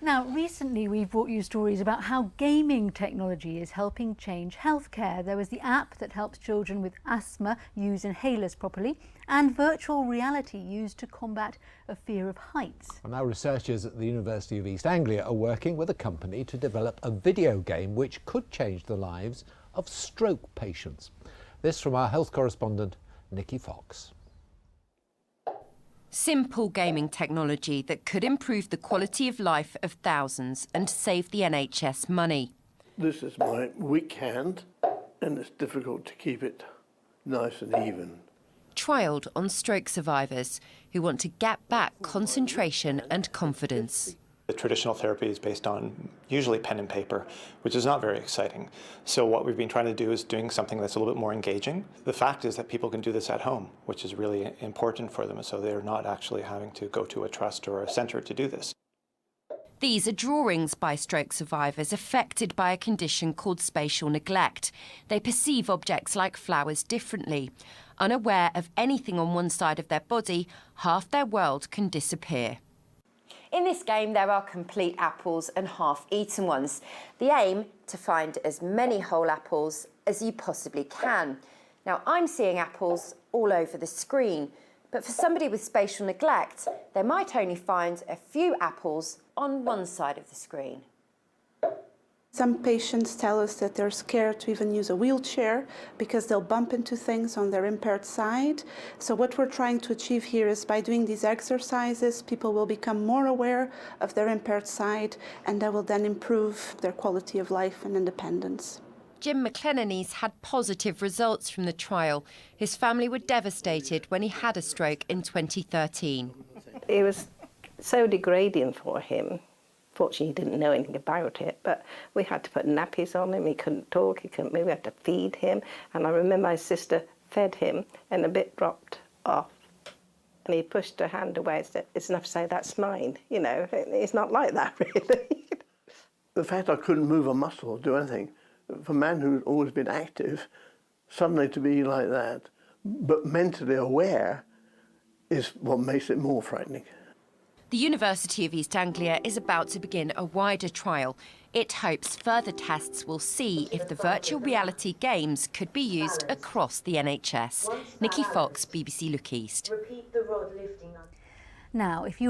Now, recently we've brought you stories about how gaming technology is helping change healthcare. There was the app that helps children with asthma use inhalers properly, and virtual reality used to combat a fear of heights. And now researchers at the University of East Anglia are working with a company to develop a video game which could change the lives of stroke patients. This from our health correspondent, Nikki Fox. Simple gaming technology that could improve the quality of life of thousands and save the NHS money. This is my weak hand, and it's difficult to keep it nice and even. Trialled on stroke survivors who want to get back concentration and confidence. The traditional therapy is based on usually pen and paper, which is not very exciting. So what we've been trying to do is doing something that's a little bit more engaging. The fact is that people can do this at home, which is really important for them, so they're not actually having to go to a trust or a centre to do this. These are drawings by stroke survivors affected by a condition called spatial neglect. They perceive objects like flowers differently. Unaware of anything on one side of their body, half their world can disappear. In this game, there are complete apples and half-eaten ones. The aim, to find as many whole apples as you possibly can. Now, I'm seeing apples all over the screen, but for somebody with spatial neglect, they might only find a few apples on one side of the screen. Some patients tell us that they're scared to even use a wheelchair because they'll bump into things on their impaired side. So what we're trying to achieve here is by doing these exercises, people will become more aware of their impaired side, and that will then improve their quality of life and independence. Jim McLenany's had positive results from the trial. His family were devastated when he had a stroke in 2013. It was so degrading for him. Fortunately, he didn't know anything about it, but we had to put nappies on him. He couldn't talk, he couldn't move, we had to feed him. And I remember my sister fed him and a bit dropped off. And he pushed her hand away and said, "It's enough to say that's mine." You know, it's not like that, really. The fact I couldn't move a muscle or do anything, for a man who's always been active, suddenly to be like that, but mentally aware, is what makes it more frightening. The University of East Anglia is about to begin a wider trial. It hopes further tests will see if the virtual reality games could be used across the NHS. Nikki Fox, BBC Look East. Now, if you